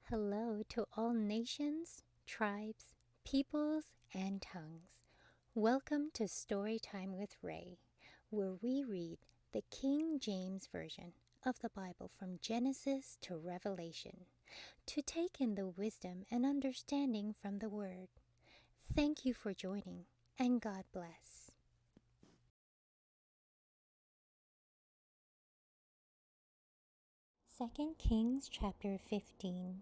Hello to all nations, tribes, peoples, and tongues. Welcome to Storytime with Ray, where we read the King James Version of the Bible from Genesis to Revelation to take in the wisdom and understanding from the Word. Thank you for joining, and God bless. 2 Kings chapter 15.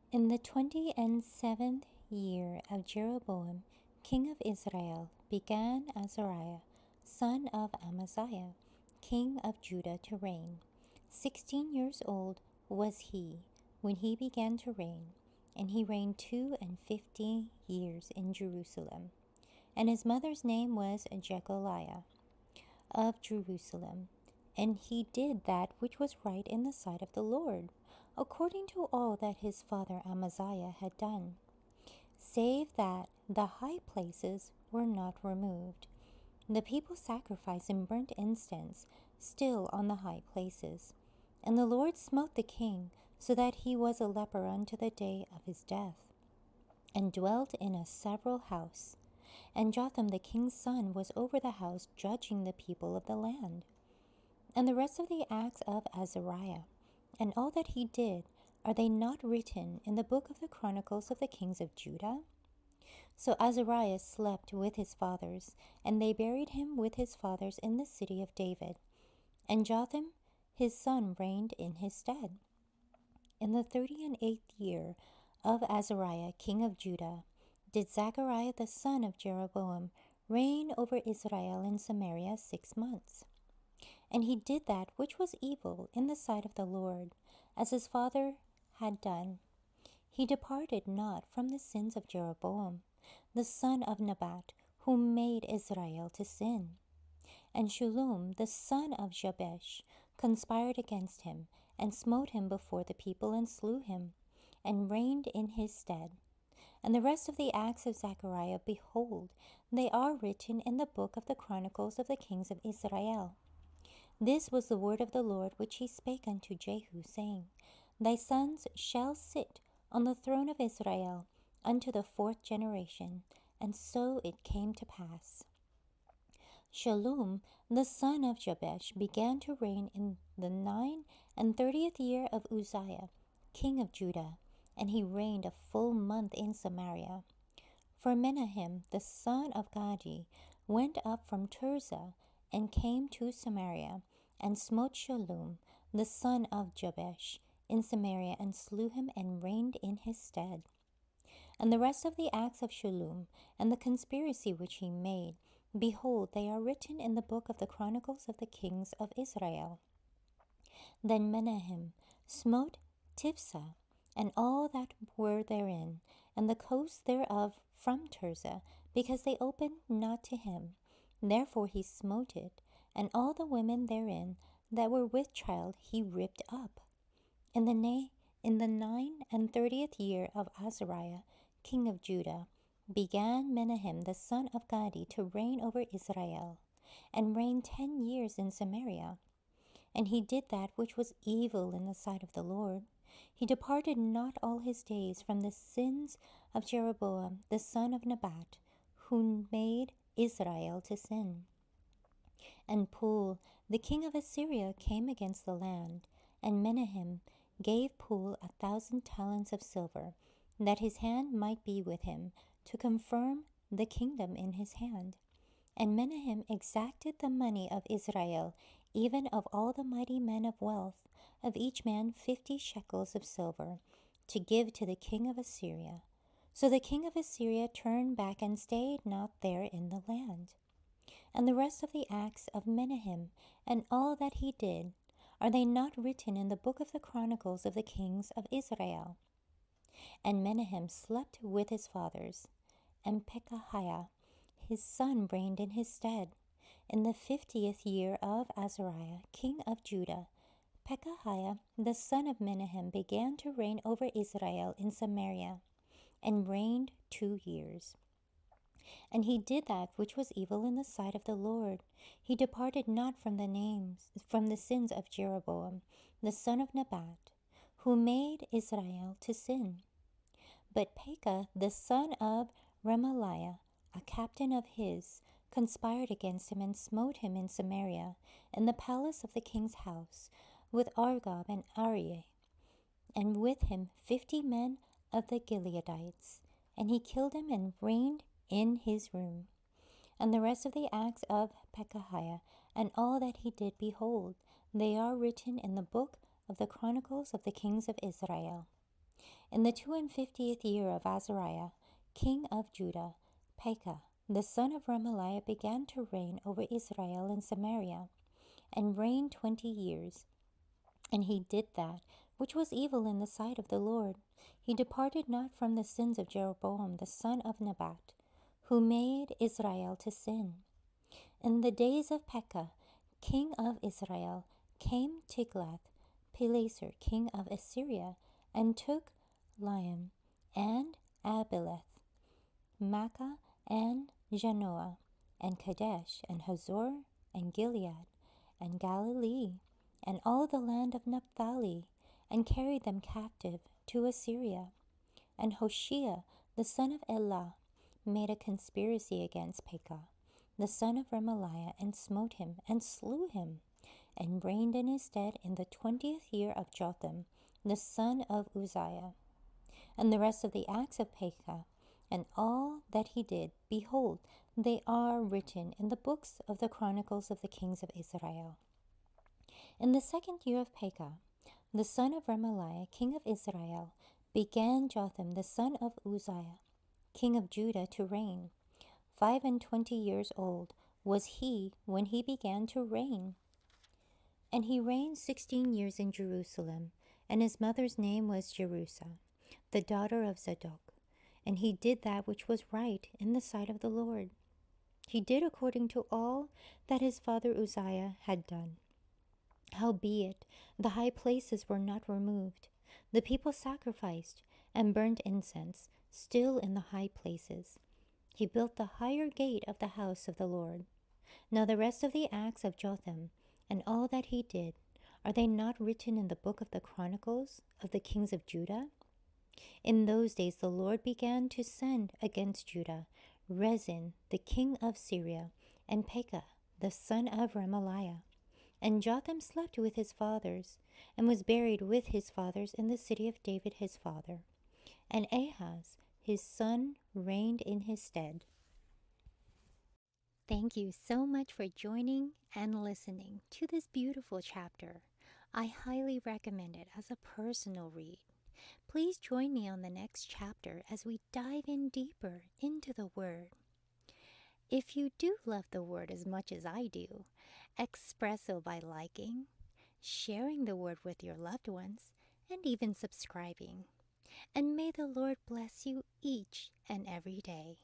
In the 27th year of Jeroboam, king of Israel, began Azariah, son of Amaziah, king of Judah, to reign. 16 years old was he when he began to reign, and he reigned 52 years in Jerusalem. And his mother's name was Jecoliah of Jerusalem. And he did that which was right in the sight of the Lord, according to all that his father Amaziah had done, save that the high places were not removed. The people sacrificed and burnt incense still on the high places. And the Lord smote the king, so that he was a leper unto the day of his death, and dwelt in a several house. And Jotham the king's son was over the house, judging the people of the land. And the rest of the acts of Azariah, and all that he did, are they not written in the book of the chronicles of the kings of Judah? So Azariah slept with his fathers, and they buried him with his fathers in the city of David. And Jotham his son reigned in his stead. In the 38th year of Azariah king of Judah did Zachariah the son of Jeroboam reign over Israel in Samaria 6 months. And he did that which was evil in the sight of the Lord, as his father had done. He departed not from the sins of Jeroboam, the son of Nebat, who made Israel to sin. And Shallum, the son of Jabesh, conspired against him, and smote him before the people, and slew him, and reigned in his stead. And the rest of the acts of Zachariah, behold, they are written in the book of the chronicles of the kings of Israel. This was the word of the Lord which he spake unto Jehu, saying, Thy sons shall sit on the throne of Israel unto the 4th generation. And so it came to pass. Shallum, the son of Jabesh, began to reign in the 39th year of Uzziah, king of Judah, and he reigned a full month in Samaria. For Menahem, the son of Gadi, went up from Tirzah, and came to Samaria, and smote Shallum, the son of Jabesh, in Samaria, and slew him, and reigned in his stead. And the rest of the acts of Shallum, and the conspiracy which he made, behold, they are written in the book of the chronicles of the kings of Israel. Then Menahem smote Tifsah, and all that were therein, and the coast thereof from Tirzah, because they opened not to him. Therefore he smote it, and all the women therein that were with child he ripped up. In the 39th year of Azariah, king of Judah, began Menahem the son of Gadi to reign over Israel, and reigned 10 years in Samaria. And he did that which was evil in the sight of the Lord. He departed not all his days from the sins of Jeroboam the son of Nebat, who made Israel to sin. And Pul, the king of Assyria, came against the land, and Menahem gave Pul 1,000 talents of silver, that his hand might be with him, to confirm the kingdom in his hand. And Menahem exacted the money of Israel, even of all the mighty men of wealth, of each man 50 shekels of silver, to give to the king of Assyria. So the king of Assyria turned back, and stayed not there in the land. And the rest of the acts of Menahem, and all that he did, are they not written in the book of the chronicles of the kings of Israel? And Menahem slept with his fathers, and Pekahiah his son reigned in his stead. In the 50th year of Azariah, king of Judah, Pekahiah the son of Menahem began to reign over Israel in Samaria, and reigned 2 years. And he did that which was evil in the sight of the Lord. He departed not from the sins of Jeroboam, the son of Nebat, who made Israel to sin. But Pekah, the son of Remaliah, a captain of his, conspired against him and smote him in Samaria, in the palace of the king's house, with Argob and Arieh, and with him 50 men of the Gileadites. And he killed him and reigned in his room. And the rest of the acts of Pekahiah, and all that he did, behold, they are written in the book of the Chronicles of the kings of Israel. In the 52nd year of Azariah, king of Judah, Pekah, the son of Remaliah, began to reign over Israel in Samaria, and reigned 20 years. And he did that which was evil in the sight of the Lord. He departed not from the sins of Jeroboam the son of Nebat, who made Israel to sin. In the days of Pekah, king of Israel, came Tiglath Pileser, king of Assyria, and took Liam, and Abileth, Makkah, and Janoah, and Kadesh, and Hazor, and Gilead, and Galilee, and all the land of Naphtali, and carried them captive to Assyria. And Hoshea, the son of Elah, made a conspiracy against Pekah, the son of Remaliah, and smote him, and slew him, and reigned in his stead in the 20th year of Jotham, the son of Uzziah. And the rest of the acts of Pekah, and all that he did, behold, they are written in the books of the Chronicles of the kings of Israel. In the 2nd year of Pekah, the son of Remaliah, king of Israel, began Jotham, the son of Uzziah, king of Judah, to reign. 25 years old was he when he began to reign. And he reigned 16 years in Jerusalem, and his mother's name was Jerusha, the daughter of Zadok. And he did that which was right in the sight of the Lord. He did according to all that his father Uzziah had done. Howbeit, the high places were not removed. The people sacrificed and burnt incense still in the high places. He built the higher gate of the house of the Lord. Now the rest of the acts of Jotham, and all that he did, are they not written in the book of the Chronicles of the kings of Judah? In those days the Lord began to send against Judah Rezin, the king of Syria, and Pekah, the son of Remaliah. And Jotham slept with his fathers, and was buried with his fathers in the city of David his father. And Ahaz, his son, reigned in his stead. Thank you so much for joining and listening to this beautiful chapter. I highly recommend it as a personal read. Please join me on the next chapter as we dive in deeper into the Word. If you do love the Word as much as I do, express so by liking, sharing the Word with your loved ones, and even subscribing. And may the Lord bless you each and every day.